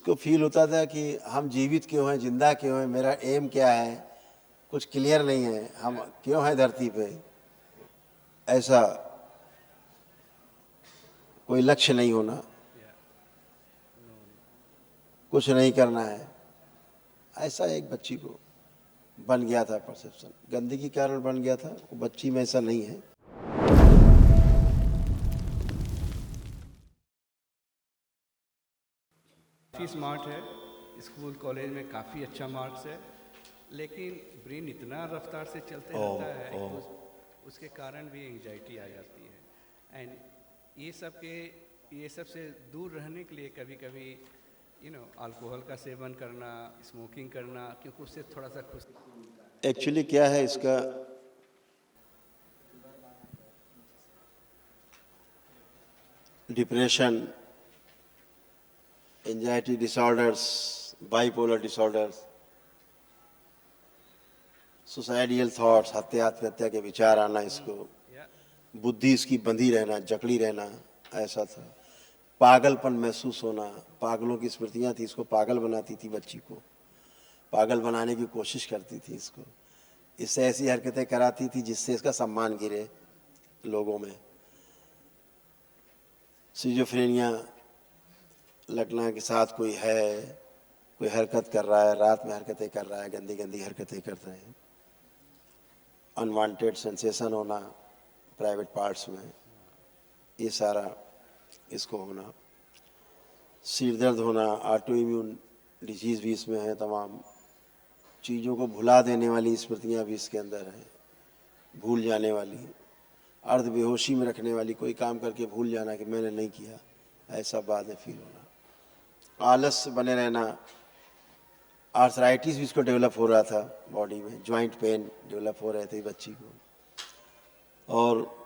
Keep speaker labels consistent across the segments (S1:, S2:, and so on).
S1: इसको फील होता था कि हम जीवित क्यों हैं, जिंदा क्यों हैं, मेरा एम क्या है, कुछ क्लियर नहीं है, हम क्यों हैं धरती पे, ऐसा कोई लक्ष्य नहीं होना, कुछ नहीं करना है, ऐसा एक बच्ची को बन गया था परसेप्शन। गंदगी के कारण बन गया था, वो बच्ची में ऐसा नहीं है।
S2: काफ़ी स्मार्ट है, स्कूल कॉलेज में काफ़ी अच्छा मार्क्स है, लेकिन ब्रेन इतना रफ्तार से चलते रहता है कि उसके कारण भी एंजाइटी आ जाती है। एंड ये सब से दूर रहने के लिए कभी कभी अल्कोहल का सेवन करना, स्मोकिंग करना, क्योंकि उससे थोड़ा सा खुश।
S1: एक्चुअली क्या है इसका, depression, anxiety disorders, bipolar disorders, suicidal thoughts, आत्महत्या के विचार आना, इसको बुद्धि इसकी बंधी रहना, जकड़ी रहना, ऐसा था। पागलपन महसूस होना, पागलों की स्मृतियां थी, इसको पागल बनाती थी, बच्ची को पागल बनाने की कोशिश करती थी, इससे ऐसी हरकतें कराती थी जिससे इसका सम्मान गिरे लोगों में। सिजोफ्रेनिया लगना के साथ कोई है, कोई हरकत कर रहा है, रात में हरकतें कर रहा है, गंदी गंदी हरकतें कर रहे हैं, अनवांटेड सेंसेशन होना प्राइवेट पार्ट्स में, ये सारा इसको होना, सिर दर्द होना, ऑटो इम्यून डिजीज़ भी इसमें है, तमाम चीज़ों को भुला देने वाली स्मृतियाँ भी इसके अंदर हैं, भूल जाने वाली, अर्ध बेहोशी में रखने वाली, कोई काम करके भूल जाना कि मैंने नहीं किया, ऐसा बाद में फील होना, आलस बने रहना, आर्थराइटिस भी इसको डेवलप हो रहा था बॉडी में, जॉइंट पेन डेवलप हो रहे थे बच्ची को, और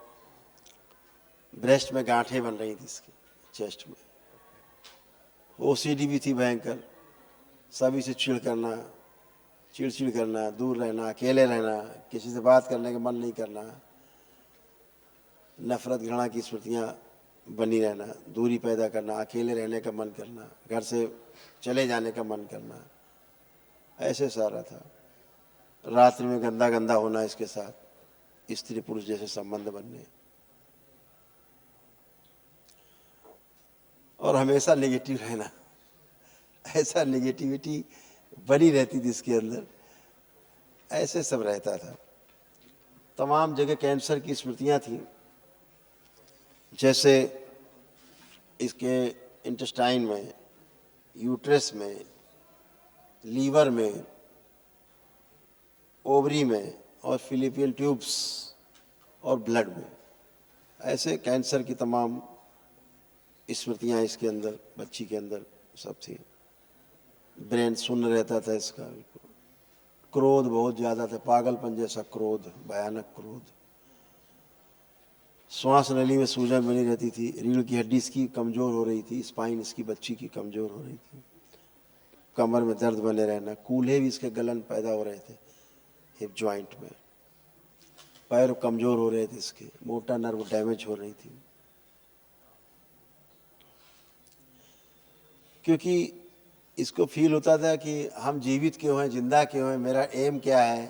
S1: ब्रेस्ट में गांठें बन रही थी इसके चेस्ट में, ओसीडी भी थी भयंकर, सभी से चिड़चिड़ करना, दूर रहना, अकेले रहना, किसी से बात करने का मन नहीं करना, नफरत घृणा की स्मृतियाँ बनी रहना, दूरी पैदा करना, अकेले रहने का मन करना, घर से चले जाने का मन करना, ऐसे सारा था। रात्रि में गंदा गंदा होना इसके साथ, स्त्री पुरुष जैसे संबंध बनने, और हमेशा नेगेटिव रहना, ऐसा नेगेटिविटी बनी रहती थी इसके अंदर, ऐसे सब रहता था। तमाम जगह कैंसर की स्मृतियाँ थी, जैसे इसके इंटेस्टाइन में, यूट्रस में, लीवर में, ओवरी में, और फिलिपियन ट्यूब्स और ब्लड में, ऐसे कैंसर की तमाम स्मृतियाँ इसके अंदर, बच्ची के अंदर सब थी। ब्रेन शून्य रहता था इसका, क्रोध बहुत ज़्यादा था, पागलपन जैसा क्रोध, भयानक क्रोध, श्वास नली में सूजन बनी रहती थी, रीढ़ की हड्डी इसकी कमज़ोर हो रही थी, स्पाइन इसकी बच्ची की कमज़ोर हो रही थी, कमर में दर्द बने रहना, कूल्हे भी इसके गलन पैदा हो रहे थे हिप जॉइंट में, पैर कमज़ोर हो रहे थे इसके, मोटा नर्व डैमेज हो रही थी, क्योंकि इसको फील होता था कि हम जीवित क्यों हैं, जिंदा क्यों हैं, मेरा एम क्या है,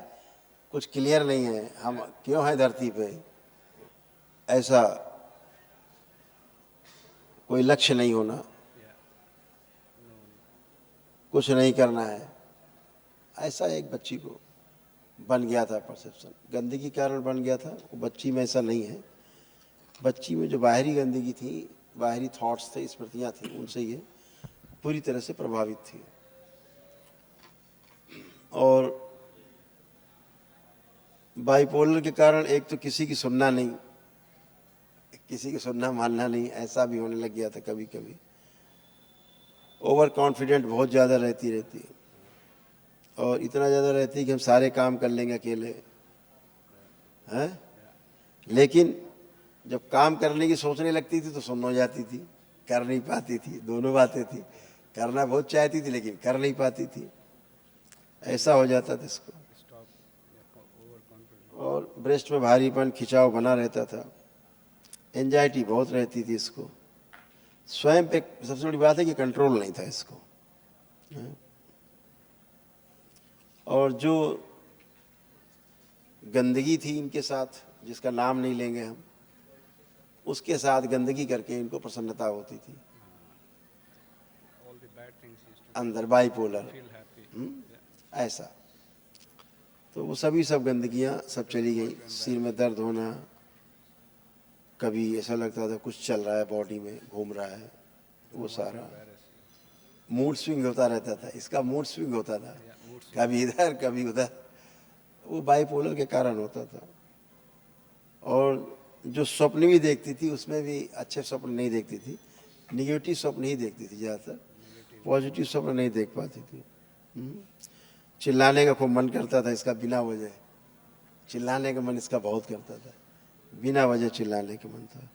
S1: कुछ क्लियर नहीं है, हम क्यों हैं धरती पे, ऐसा कोई लक्ष्य नहीं होना, कुछ नहीं करना है, ऐसा एक बच्ची को बन गया था परसेप्शन। गंदगी के कारण बन गया था, वो बच्ची में ऐसा नहीं है। बच्ची में जो बाहरी गंदगी थी, बाहरी थॉट्स थे, स्मृतियाँ थी, उनसे ये पूरी तरह से प्रभावित थी। और बाइपोलर के कारण एक तो किसी की सुनना नहीं, किसी की सुनना मानना नहीं, ऐसा भी होने लग गया था कभी कभी। ओवर कॉन्फिडेंट बहुत ज़्यादा रहती और इतना ज़्यादा रहती कि हम सारे काम कर लेंगे अकेले, हैं, लेकिन जब काम करने की सोचने लगती थी तो सुन्न हो जाती थी, कर नहीं पाती थी, दोनों बातें थी, करना बहुत चाहती थी लेकिन कर नहीं पाती थी, ऐसा हो जाता था इसको। और ब्रेस्ट में भारीपन, खिंचाव बना रहता था, एंजाइटी बहुत रहती थी इसको। स्वयं पे सबसे बड़ी बात है कि कंट्रोल नहीं था इसको, और जो गंदगी थी इनके साथ, जिसका नाम नहीं लेंगे हम, उसके साथ गंदगी करके इनको प्रसन्नता होती थी
S2: All the bad things used to
S1: अंदर, बाइपोलर
S2: feel happy.
S1: ऐसा। तो वो सब गंदगियाँ सब चली गई। सिर में दर्द होना, कभी ऐसा लगता था कुछ चल रहा है बॉडी में, घूम रहा है, वो सारा मूड स्विंग होता रहता था। इसका मूड स्विंग होता था, कभी इधर कभी उधर, वो बाइपोलर के कारण होता था। और जो स्वप्न भी देखती थी उसमें भी अच्छे स्वप्न नहीं देखती थी, निगेटिव स्वप्न ही देखती थी ज़्यादातर, पॉजिटिव स्वप्न नहीं देख पाती थी। चिल्लाने का खूब मन करता था इसका बिना वजह, चिल्लाने का मन इसका बहुत करता था, बिना वजह चिल्लाने का मन था।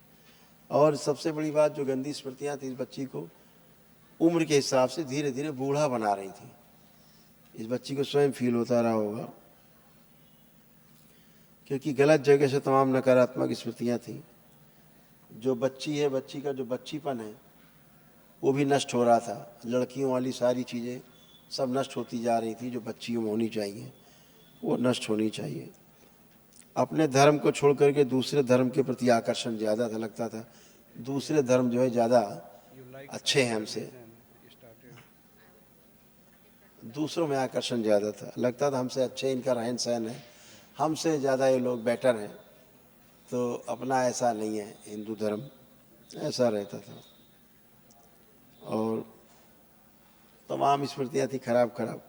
S1: और सबसे बड़ी बात, जो गंदी स्मृतियाँ थी इस बच्ची को उम्र के हिसाब से धीरे धीरे बूढ़ा बना रही थी। इस बच्ची को स्वयं फील होता रहा होगा, क्योंकि गलत जगह से तमाम नकारात्मक स्मृतियाँ थी। जो बच्ची है, बच्ची का जो बच्चीपन है वो भी नष्ट हो रहा था। लड़कियों वाली सारी चीज़ें सब नष्ट होती जा रही थी, जो बच्चियों में होनी चाहिए वो नष्ट होनी चाहिए। अपने धर्म को छोड़ करके दूसरे धर्म के प्रति आकर्षण ज़्यादा था, लगता था दूसरे धर्म जो है ज़्यादा अच्छे हैं हमसे,
S2: You started.
S1: दूसरों में आकर्षण ज़्यादा था, लगता था हमसे अच्छे इनका रहन सहन है, हमसे ज़्यादा ये लोग बेटर हैं। तो अपना ऐसा नहीं है हिंदू धर्म, ऐसा रहता था। और तमाम स्मृतियाँ थी खराब खराब,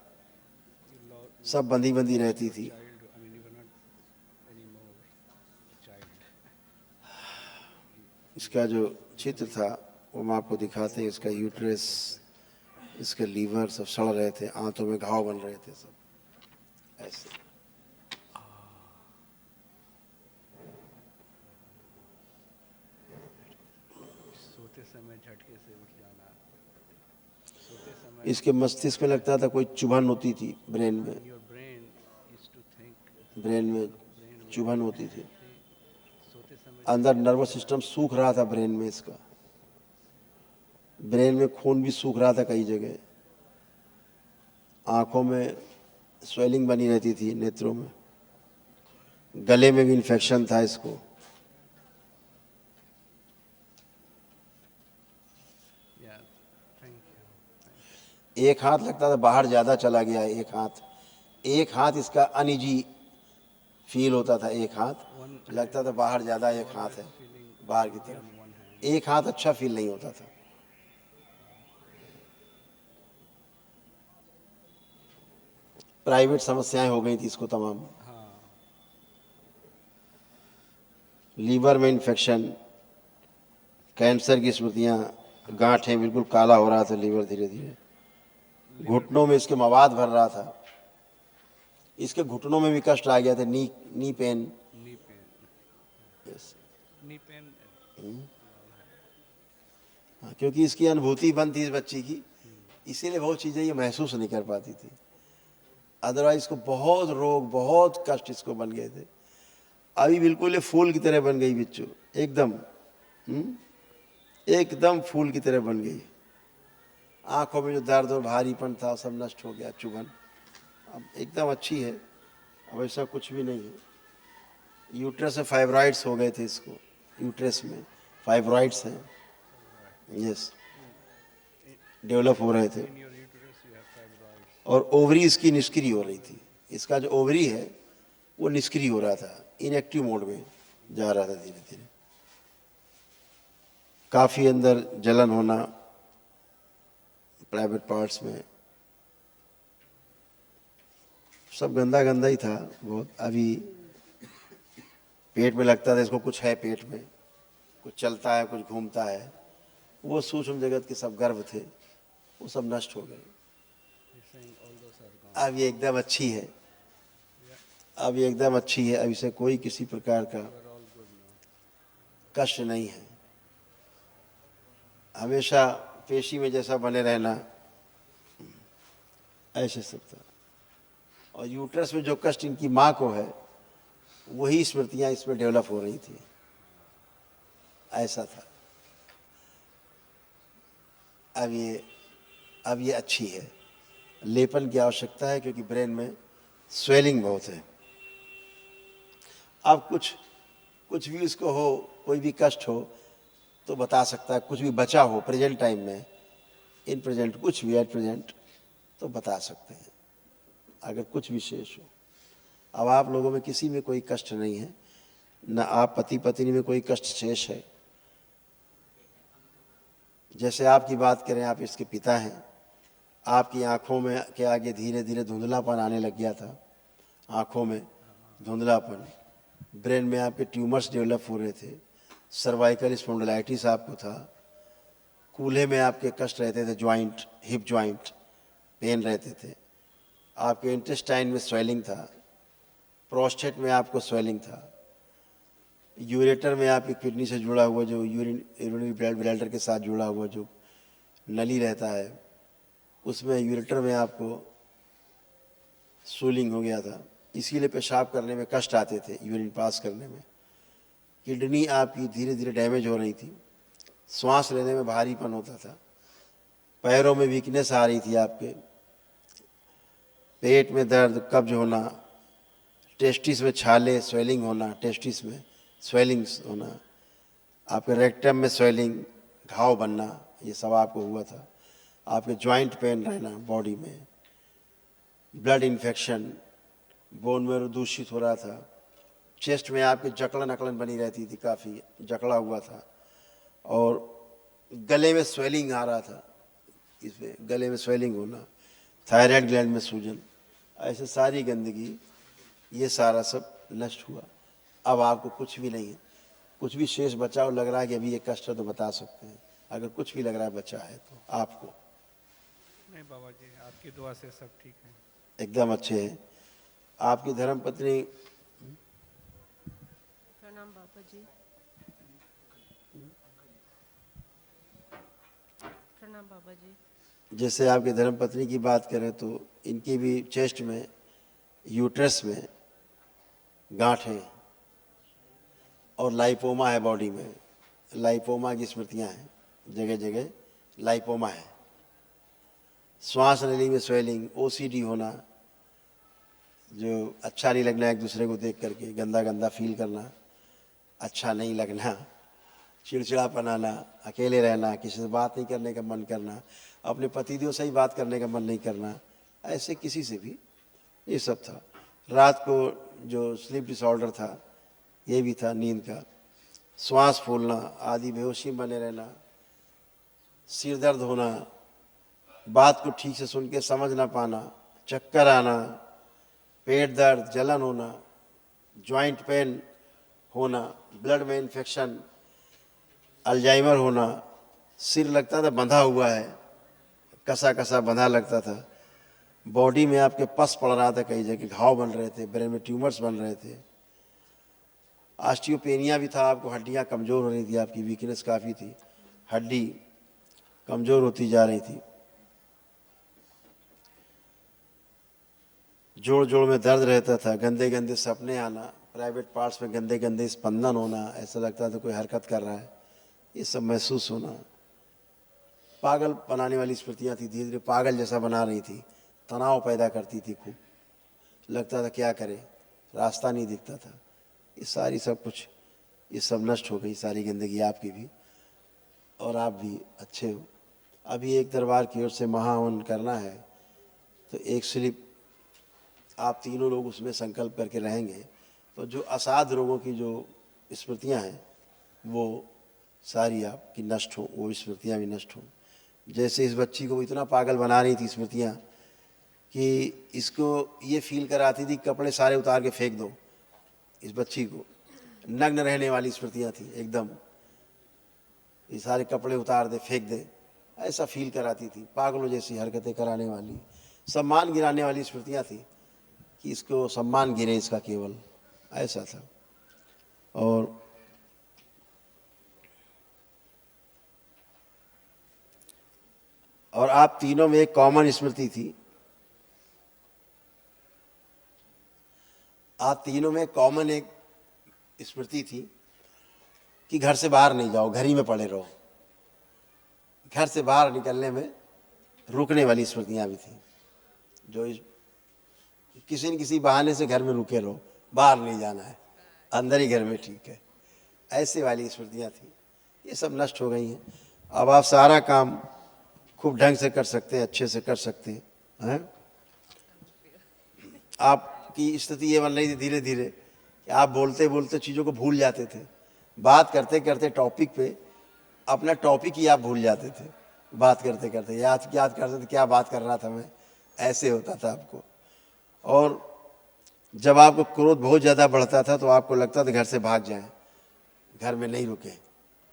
S2: You lost
S1: सब बंधी बंधी रहती थी।
S2: child. I mean, you were not anymore child.
S1: इसका जो चित्र था वो मैं आपको दिखाते हैं। इसका यूट्रस, इसका लीवर सब सड़ रहे थे, आंतों में घाव बन रहे थे सब ऐसे।
S2: सोते समय झटके से उठ जाना, सोते समय
S1: इसके मस्तिष्क में लगता था कोई चुभन होती थी ब्रेन में,
S2: your brain used to think,
S1: brain में चुभन होती थी,
S2: सोते समय
S1: अंदर नर्वस सिस्टम सूख रहा था ब्रेन में इसका, ब्रेन में खून भी सूख रहा था कई जगह, आंखों में स्वेलिंग बनी रहती थी, नेत्रों में, गले में भी इन्फेक्शन था इसको।
S2: yeah, thank you.
S1: एक हाथ लगता था बाहर ज़्यादा चला गया है, एक हाथ इसका अनइजी फील होता था, एक हाथ लगता था बाहर ज़्यादा, एक हाथ है बाहर की तरफ, एक हाथ अच्छा फील नहीं होता था। प्राइवेट समस्याएं हो गई थी इसको तमाम, लीवर में इन्फेक्शन, कैंसर की स्मृतियाँ, गांठें, बिल्कुल काला हो रहा था लीवर धीरे धीरे, घुटनों में इसके मवाद भर रहा था, इसके घुटनों में भी कष्ट आ गया था, knee pain.
S2: Knee pain.
S1: Yes,
S2: Knee pain.
S1: हाँ, क्योंकि इसकी अनुभूति बंद थी इस बच्ची की, इसीलिए बहुत चीज़ें ये महसूस नहीं कर पाती थी। अदरवाइज इसको बहुत रोग, बहुत कष्ट इसको बन गए थे। अभी बिल्कुल ये फूल की तरह बन गई बिच्चू, एकदम एकदम फूल की तरह बन गई। आंखों में जो दर्द और भारीपन था सब नष्ट हो गया, चुभन अब एकदम अच्छी है, अब ऐसा कुछ भी नहीं है। यूट्रस में फाइब्रॉइड्स हो गए थे इसको, यूट्रस में फाइब्रॉइड्स हैं, यस, डेवलप हो रहे थे।
S2: In your uterus you have fibroids.
S1: और ओवरी इसकी निष्क्रिय हो रही थी, इसका जो ओवरी है वो निष्क्रिय हो रहा था, इनएक्टिव मोड में जा रहा था धीरे धीरे। काफ़ी अंदर जलन होना प्राइवेट पार्ट्स में, सब गंदा गंदा ही था बहुत। अभी पेट में लगता था इसको कुछ है, पेट में कुछ चलता है, कुछ घूमता है, वो सूक्ष्म जगत के सब गर्भ थे वो सब नष्ट हो गए।
S2: He's saying all those are gone.
S1: अब ये एकदम अच्छी है, अब ये एकदम अच्छी है, अब इसे कोई किसी प्रकार का
S2: We're all good now.
S1: कष्ट नहीं है। हमेशा पेशी में जैसा बने रहना, ऐसे सब था। और यूट्रस में जो कष्ट इनकी माँ को है वही स्मृतियाँ इसमें डेवलप हो रही थी, ऐसा था। अब ये अच्छी है, लेपन की आवश्यकता है, क्योंकि ब्रेन में स्वेलिंग बहुत है। अब कुछ भी उसको हो, कोई भी कष्ट हो तो बता सकता है, कुछ भी बचा हो प्रेजेंट टाइम में, इन प्रेजेंट कुछ भी एट प्रेजेंट तो बता सकते हैं, अगर कुछ भी शेष हो। अब आप लोगों में किसी में कोई कष्ट नहीं है, न आप पति पत्नी में कोई कष्ट शेष है। जैसे आपकी बात करें, आप इसके पिता हैं, आपकी आंखों में के आगे धीरे धीरे धुंधलापन आने लग गया था, आंखों में धुंधलापन, ब्रेन में आपके ट्यूमर्स डेवलप हो रहे थे, सर्वाइकल स्पॉन्डिलाइटिस आपको था, कूल्हे में आपके कष्ट रहते थे, जॉइंट हिप जॉइंट पेन रहते थे, आपके इंटेस्टाइन में स्वेलिंग था, प्रोस्टेट में आपको स्वेलिंग था, यूरेटर में आपकी किडनी से जुड़ा हुआ जो यूरिनरी ब्लैडर के साथ जुड़ा हुआ जो नली रहता है, उसमें यूरेटर में आपको स्वेलिंग हो गया था, इसीलिए पेशाब करने में कष्ट आते थे, यूरिन पास करने में। किडनी आपकी धीरे धीरे डैमेज हो रही थी, श्वास लेने में भारीपन होता था, पैरों में वीकनेस आ रही थी आपके, पेट में दर्द, कब्ज होना, टेस्टिस में छाले, स्वेलिंग होना, टेस्टिस में स्वेलिंग्स होना, आपके रेक्टम में स्वेलिंग, घाव बनना, ये सब आपको हुआ था। आपके जॉइंट पेन रहना बॉडी में, ब्लड इन्फेक्शन, बोन में दूषित हो रहा था, चेस्ट में आपके जकड़न अकड़न बनी रहती थी, काफ़ी जकड़ा हुआ था, और गले में स्वेलिंग आ रहा था, इसमें गले में स्वेलिंग होना, थायराइड ग्लैंड में सूजन, ऐसे सारी गंदगी, ये सारा सब नष्ट हुआ। अब आपको कुछ भी नहीं है, कुछ भी शेष बचा हो, लग रहा है कि अभी ये कष्ट है तो बता सकते हैं, अगर कुछ भी लग रहा है बचा है तो आपको।
S2: नहीं बाबा जी, आपकी दुआ से सब ठीक है।
S1: एकदम अच्छे हैं। आपकी धर्मपत्नी,
S3: प्रणाम बाबा जी। प्रणाम बाबा जी।
S1: जैसे आपकी धर्मपत्नी की बात करें तो इनकी भी चेस्ट में, यूट्रस में गांठ है और लाइपोमा है बॉडी में, लाइपोमा की स्मृतियां हैं, जगह जगह लाइपोमा है, श्वास नली में स्वेलिंग, ओसीडी होना, जो अच्छा नहीं लगना एक दूसरे को देख करके, गंदा गंदा फील करना, अच्छा नहीं लगना, चिड़चिड़ापन आना, अकेले रहना, किसी से बात नहीं करने का मन करना, अपने पतिदेव से ही बात करने का मन नहीं करना, ऐसे किसी से भी, ये सब था। रात को जो स्लीप डिसऑर्डर था ये भी था, नींद का, श्वास फूलना आदि, बेहोशी में बने रहना, सिर दर्द होना, बात को ठीक से सुन के समझ ना पाना, चक्कर आना, पेट दर्द, जलन होना, जॉइंट पेन होना, ब्लड में इन्फेक्शन, अल्जाइमर होना, सिर लगता था बंधा हुआ है, कसा कसा बंधा लगता था, बॉडी में आपके पस पड़ रहा था, कई जगह घाव बन रहे थे, ब्रेन में ट्यूमर्स बन रहे थे, ऑस्टियोपेनिया भी था, आपको हड्डियां कमज़ोर हो रही थी, आपकी वीकनेस काफ़ी थी, हड्डी कमज़ोर होती जा रही थी, जोड़ जोड़ में दर्द रहता था, गंदे गंदे सपने आना, प्राइवेट पार्ट्स में गंदे गंदे स्पंदन होना, ऐसा लगता था कोई हरकत कर रहा है, ये सब महसूस होना, पागल बनाने वाली स्मृतियाँ थी, धीरे धीरे पागल जैसा बना रही थी, तनाव पैदा करती थी खूब, लगता था क्या करे, रास्ता नहीं दिखता था, ये सारी सब कुछ, ये सब नष्ट हो गई, सारी गंदगी आपकी भी, और आप भी अच्छे हो। अभी एक दरबार की ओर से महाहवन करना है, तो एक स्लिप आप तीनों लोग उसमें संकल्प करके रहेंगे, तो जो असाध रोगों की जो स्मृतियां हैं वो सारी आपकी नष्ट हो, वो स्मृतियां भी नष्ट हों। जैसे इस बच्ची को इतना पागल बना रही थी स्मृतियां कि इसको ये फील कराती थी कपड़े सारे उतार के फेंक दो, इस बच्ची को नग्न रहने वाली स्मृतियां थी एकदम, ये सारे कपड़े उतार दे फेंक दे, ऐसा फील कराती थी, पागलों जैसी हरकतें कराने वाली, सम्मान गिराने वाली स्मृतियां थी कि इसको सम्मान गिरे इसका केवल, ऐसा था। और आप तीनों में एक कॉमन स्मृति थी, आप तीनों में कॉमन एक स्मृति थी कि घर से बाहर नहीं जाओ, घर ही में पड़े रहो, घर से बाहर निकलने में रुकने वाली स्मृतियां भी थी, जो किसी न किसी बहाने से घर में रुके रहो, बाहर नहीं जाना है, अंदर ही घर में ठीक है, ऐसे वाली स्मृतियाँ थी। ये सब नष्ट हो गई हैं। अब आप सारा काम खूब ढंग से कर सकते हैं, अच्छे से कर सकते हैं। आपकी स्थिति ये बन रही थी धीरे धीरे कि आप बोलते बोलते चीज़ों को भूल जाते थे, बात करते करते टॉपिक पे अपना टॉपिक ही आप भूल जाते थे, बात करते करते याद याद करते थे क्या बात कर रहा था मैं, ऐसे होता था आपको। और जब आपको क्रोध बहुत ज़्यादा बढ़ता था तो आपको लगता था घर से भाग जाएं, घर में नहीं रुके,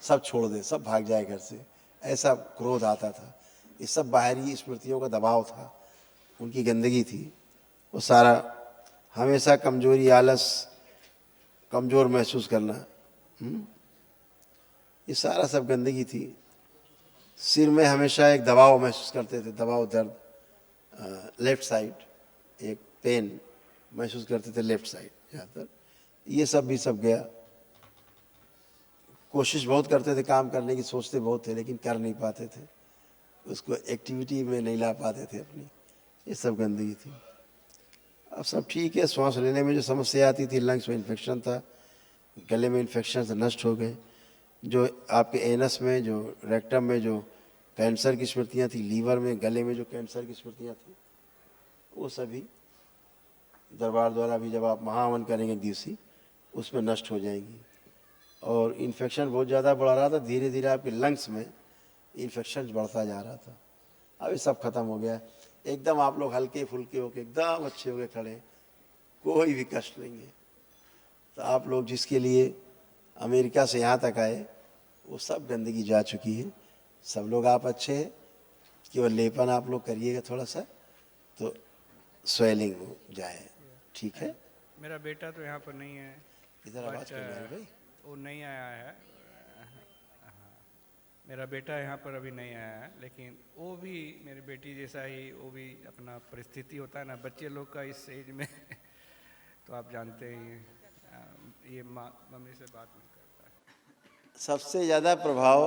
S1: सब छोड़ दे, सब भाग जाए घर से, ऐसा क्रोध आता था। ये सब बाहरी स्मृतियों का दबाव था, उनकी गंदगी थी। वो सारा हमेशा कमजोरी, आलस, कमज़ोर महसूस करना, ये सारा सब गंदगी थी। सिर में हमेशा एक दबाव महसूस करते थे, दबाव, दर्द, लेफ़्ट साइड एक पेन महसूस करते थे, लेफ़्ट साइड ज़्यादातर। ये सब भी सब गया। कोशिश बहुत करते थे काम करने की, सोचते बहुत थे लेकिन कर नहीं पाते थे, उसको एक्टिविटी में नहीं ला पाते थे अपनी, ये सब गंदगी थी। अब सब ठीक है। सांस लेने में जो समस्या आती थी, लंग्स में इन्फेक्शन था, गले में इन्फेक्शन से नष्ट हो गए। जो आपके एनस में, जो रेक्टम में जो कैंसर की स्मृतियाँ थी, लीवर में, गले में जो कैंसर की स्मृतियाँ थी, वो सभी दरबार द्वारा भी जब आप महाहवन करेंगे दिवसी, उसमें नष्ट हो जाएंगी। और इन्फेक्शन बहुत ज़्यादा बढ़ रहा था, धीरे धीरे आपके लंग्स में इन्फेक्शन बढ़ता जा रहा था। अब ये सब खत्म हो गया, एकदम आप लोग हल्के फुल्के होके एकदम अच्छे हो गए खड़े, कोई भी कष्ट नहीं है। तो आप लोग जिसके लिए अमेरिका से यहाँ तक आए, वो सब गंदगी जा चुकी है। सब लोग आप अच्छे हैं, केवल लेपन आप लोग करिएगा थोड़ा सा, तो स्वेलिंग हो जाए, ठीक है।
S2: मेरा बेटा तो यहाँ पर नहीं है,
S1: इधर आवाज़ कर रहे भाई,
S2: वो नहीं आया है। मेरा बेटा यहाँ पर अभी नहीं आया है, लेकिन वो भी मेरी बेटी जैसा ही, वो भी अपना परिस्थिति होता है ना बच्चे लोग का इस एज में तो आप जानते ही हैं, ये मम्मी से बात नहीं करता है।
S1: सबसे ज़्यादा प्रभाव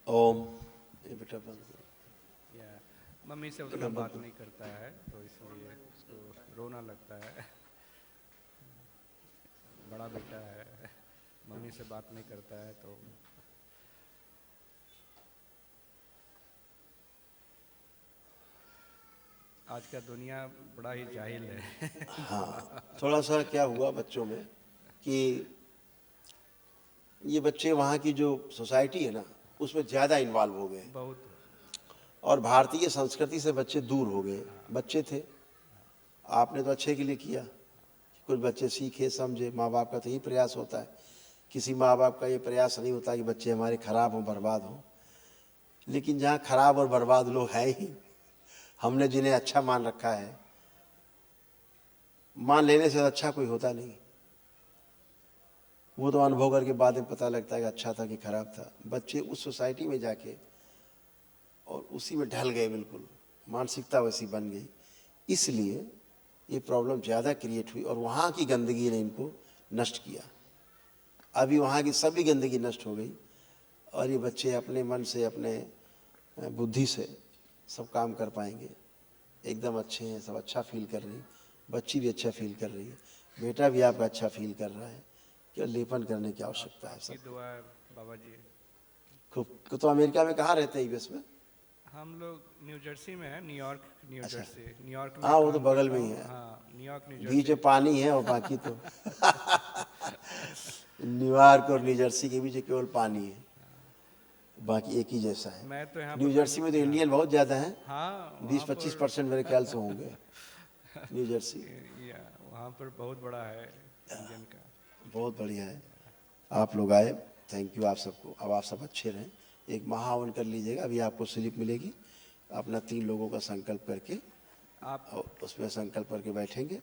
S1: ओम, ये बेटा बंद करो।
S2: या मम्मी से उतना बात नहीं करता है, तो इसलिए उसको रोना लगता है। बड़ा बेटा है, मम्मी से बात नहीं करता है, तो आज का दुनिया बड़ा ही जाहिल है।
S1: हाँ, थोड़ा सा क्या हुआ बच्चों में कि ये बच्चे वहाँ की जो सोसाइटी है ना, उसमें ज़्यादा इन्वॉल्व हो गए,
S2: बहुत।
S1: और भारतीय संस्कृति से बच्चे दूर हो गए। बच्चे थे, आपने तो अच्छे के लिए किया, कुछ बच्चे सीखे समझे, माँ बाप का तो यही प्रयास होता है। किसी माँ बाप का ये प्रयास नहीं होता कि बच्चे हमारे खराब हों, बर्बाद हों। लेकिन जहाँ खराब और बर्बाद लोग हैं ही, हमने जिन्हें अच्छा मान रखा है, मान लेने से अच्छा कोई होता नहीं, वो तो अनुभव करके बाद में पता लगता है कि अच्छा था कि खराब था। बच्चे उस सोसाइटी में जाके और उसी में ढल गए, बिल्कुल मानसिकता वैसी बन गई, इसलिए ये प्रॉब्लम ज़्यादा क्रिएट हुई और वहाँ की गंदगी ने इनको नष्ट किया। अभी वहाँ की सभी गंदगी नष्ट हो गई और ये बच्चे अपने मन से, अपने बुद्धि से सब काम कर पाएंगे, एकदम अच्छे हैं, सब अच्छा फील कर रही, बच्ची भी अच्छा फील कर रही है, बेटा भी आपका अच्छा फील कर रहा है। क्या लेपन करने की आवश्यकता है सब।
S2: दुआ है बाबा जी।
S1: खूब। तो अमेरिका में कहाँ रहते हैं यूएस में?
S2: हम लोग न्यू जर्सी में है, न्यूयॉर्क न्यू जर्सी, न्यूयॉर्क में।
S1: हाँ, वो तो
S2: काम
S1: बगल
S2: करता
S1: में ही
S2: हूँ।
S1: है,
S2: हाँ, न्यूयॉर्क न्यू
S1: बीच
S2: जर्सी।
S1: में पानी है और बाकी तो न्यूयॉर्क और न्यू जर्सी के बीच केवल पानी है, बाकी एक ही जैसा है।
S2: मैं तो यहाँ
S1: न्यू जर्सी में तो इंडियन बहुत ज़्यादा हैं,
S2: हाँ
S1: 20-25% मेरे ख्याल से होंगे न्यू जर्सी।
S2: या वहाँ पर बहुत बड़ा है इंडियन का।
S1: बहुत बढ़िया है, आप लोग आए, थैंक यू आप सबको। अब आप सब अच्छे रहें, एक महाहवन कर लीजिएगा, अभी आपको स्लिप मिलेगी, अपना 3 लोगों का संकल्प करके
S2: आप
S1: और उसमें संकल्प करके बैठेंगे,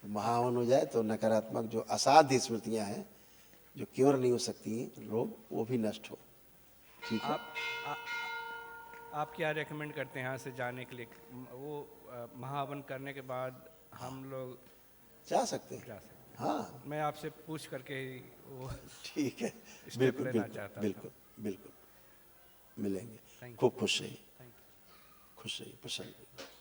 S1: महाहवन हो जाए तो नकारात्मक जो असाध्य स्मृतियाँ हैं, जो क्योर नहीं हो सकती हैं रोग, वो भी नष्ट हो, ठीक है।
S2: आप क्या रेकमेंड करते हैं यहाँ से जाने के लिए? वो महाहवन करने के बाद हम लोग
S1: जा सकते हैं,
S2: जा सकते हैं?
S1: हाँ
S2: मैं आपसे पूछ करके ही वो
S1: ठीक है,
S2: स्टेप
S1: बिल्कुल
S2: लेना
S1: बिल्कुल
S2: चाहता था।
S1: बिल्कुल बिल्कुल। मिलेंगे।
S2: Thank you.
S1: खूब खुश रहिए,
S2: थैंक यू।
S1: खुश रहिए, प्रसन्न रहिए।